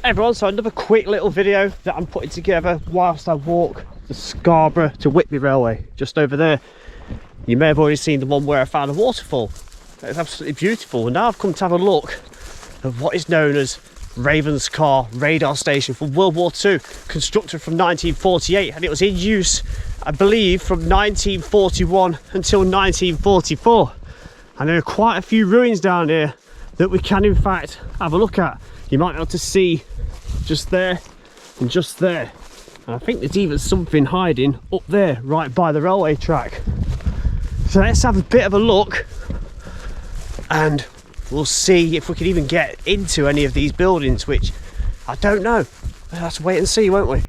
everyone, so another quick little video that I'm putting together whilst I walk the Scarborough to Whitby Railway, just over there. You may have already seen the one where I found a waterfall. It's absolutely beautiful, and now I've come to have a look at what is known as Ravenscar Radar Station from World War II, constructed from 1948, and it was in use, I believe, from 1941 until 1944. And there are quite a few ruins down here that we can in fact have a look at. You might be able to see just there and just there. And I think there's even something hiding up there right by the railway track. So let's have a bit of a look and we'll see if we can even get into any of these buildings, which I don't know. We'll have to wait and see, won't we?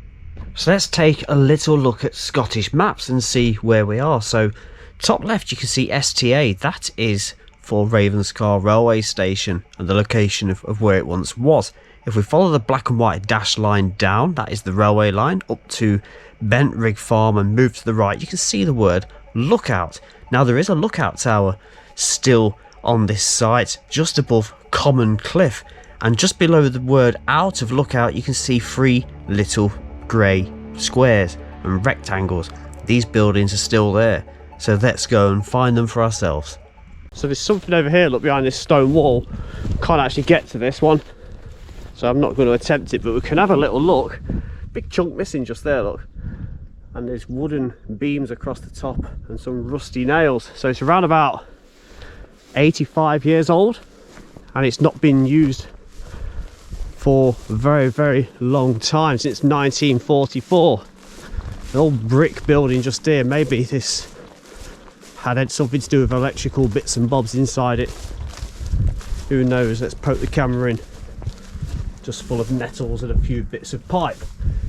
So let's take a little look at Scottish maps and see where we are. So top left you can see STA, that is for Ravenscar railway station and the location of where it once was. If we follow the black and white dashed line down, that is the railway line up to Bentrig Farm, and move to the right, you can see the word lookout. Now there is a lookout tower still on this site just above Common Cliff, and just below the word out of lookout you can see 3 little grey squares and rectangles. These buildings are still there, so let's go and find them for ourselves. So there's something over here, look, behind this stone wall. Can't actually get to this one, so I'm not going to attempt it, but we can have a little look. Big chunk missing just there, look. And there's wooden beams across the top and some rusty nails. So it's around about 85 years old, and it's not been used for a very, very long time, since 1944. An old brick building just here. Maybe this had something to do with electrical bits and bobs inside it. Who knows? Let's poke the camera in. Just full of nettles and a few bits of pipe.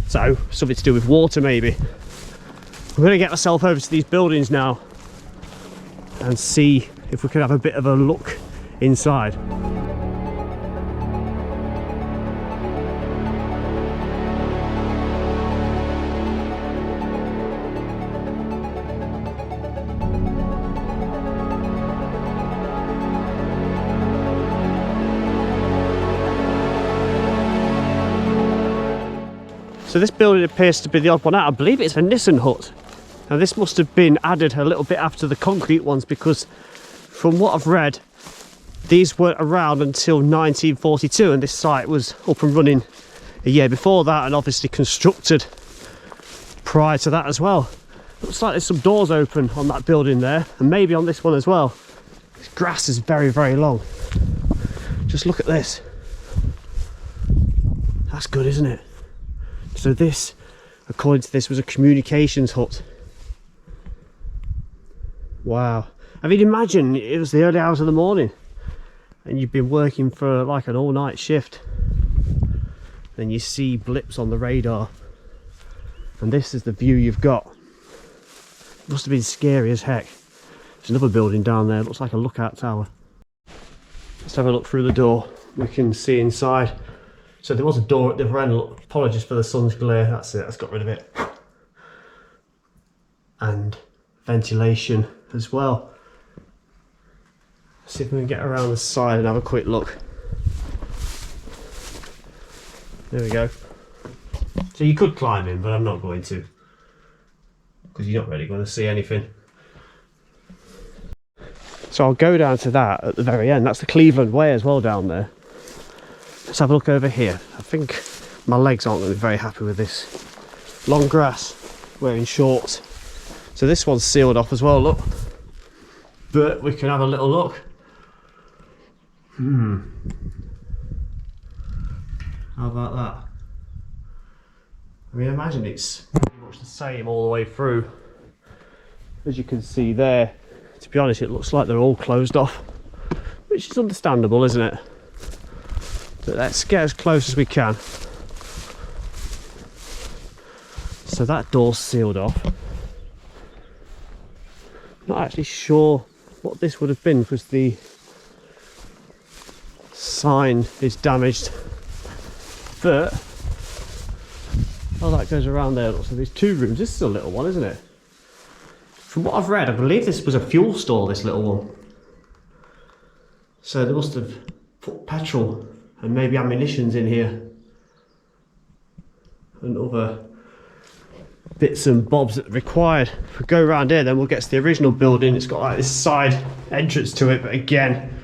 So something to do with water maybe. I'm going to get myself over to these buildings now and see if we can have a bit of a look inside. So this building appears to be the odd one out. I believe it's a Nissan hut. Now this must have been added a little bit after the concrete ones, because from what I've read, these weren't around until 1942, and this site was up and running a year before that, and obviously constructed prior to that as well. Looks like there's some doors open on that building there, and maybe on this one as well. This grass is very, very long. Just look at this. That's good, isn't it? So this, according to this, was a communications hut. Wow. I mean, imagine it was the early hours of the morning and you've been working for like an all-night shift, and you see blips on the radar, and this is the view you've got. It must have been scary as heck. There's another building down there, looks like a lookout tower. Let's have a look through the door. We can see inside. So there was a door at the other end. Look, apologies for the sun's glare. That's it, that's got rid of it. And ventilation as well. See if we can get around the side and have a quick look. There we go. So you could climb in, but I'm not going to, because you're not really going to see anything. So I'll go down to that at the very end. That's the Cleveland Way as well down there. Let's have a look over here. I think my legs aren't going to be very happy with this. Long grass, wearing shorts. So this one's sealed off as well, look. But we can have a little look. How about that? I mean, imagine it's pretty much the same all the way through. As you can see there, to be honest, it looks like they're all closed off, which is understandable, isn't it? But let's get as close as we can. So that door's sealed off. Not actually sure what this would have been, because the sign is damaged. But oh, that goes around there. So there's 2 rooms. This is a little one, isn't it? From what I've read, I believe this was a fuel store, this little one. So they must have put petrol and maybe ammunitions in here. and other bits and bobs that are required. If we go around here, then we'll get to the original building. It's got like this side entrance to it, but again,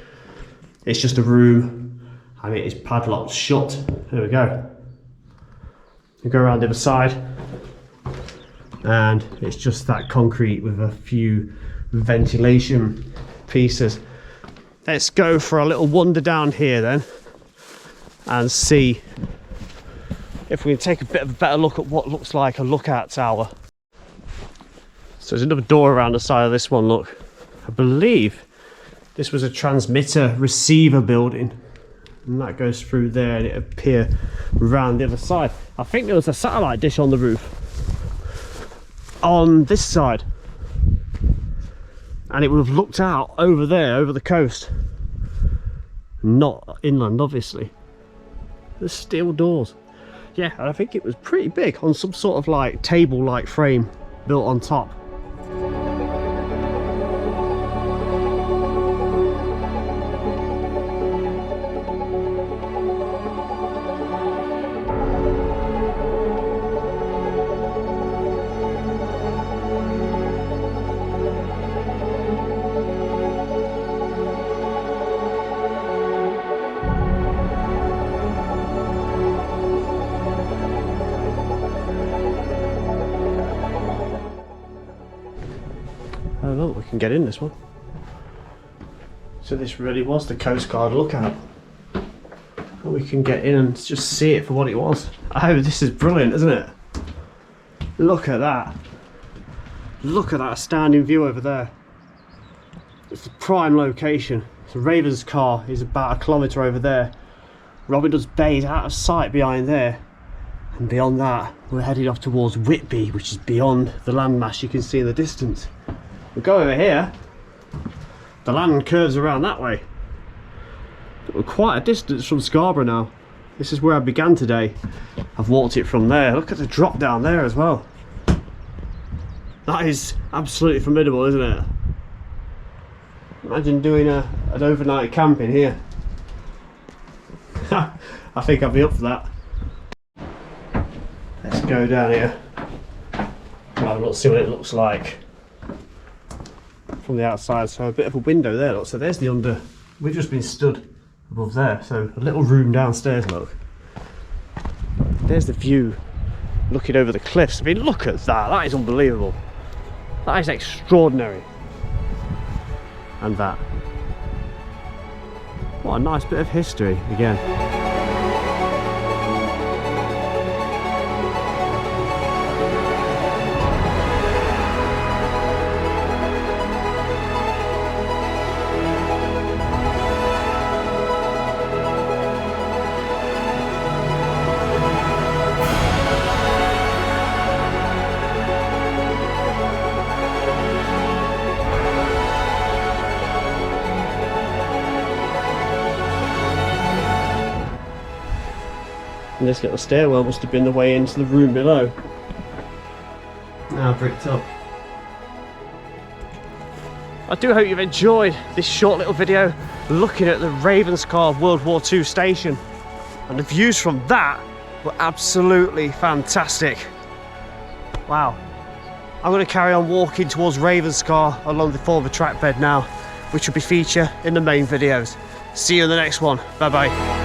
it's just a room and it is padlocked shut. There we go. We go around the other side and it's just that concrete with a few ventilation pieces. Let's go for a little wander down here then and see if we can take a bit of a better look at what looks like a lookout tower. So there's another door around the side of this one, look. I believe this was a transmitter receiver building, and that goes through there and it appear around the other side. I think there was a satellite dish on the roof on this side, and it would have looked out over there, over the coast, not inland obviously. There's steel doors. Yeah, and I think it was pretty big on some sort of like table-like frame built on top. Oh look, we can get in this one. So this really was the Coast Guard lookout. And we can get in and just see it for what it was. Oh, this is brilliant, isn't it? Look at that. Look at that astounding view over there. It's a prime location. So Ravenscar is about 1 kilometre over there. Robin Hood's Bay is out of sight behind there. And beyond that, we're headed off towards Whitby, which is beyond the landmass you can see in the distance. We go over here, the land curves around that way. We're quite a distance from Scarborough now. This is where I began today. I've walked it from there. Look at the drop down there as well. That is absolutely formidable, isn't it? Imagine doing an overnight camping here. I think I'd be up for that. Let's go down here. Well, let's see what it looks like from the outside. So a bit of a window there, look. So there's the under. We've just been stood above there. So a little room downstairs, look. There's the view looking over the cliffs. I mean, look at that. That is unbelievable. That is extraordinary. And that. What a nice bit of history again. And this little stairwell must have been the way into the room below. Now bricked up. I do hope you've enjoyed this short little video looking at the Ravenscar World War II station. And the views from that were absolutely fantastic. Wow. I'm going to carry on walking towards Ravenscar along the former track bed now, which will be featured in the main videos. See you in the next one. Bye bye.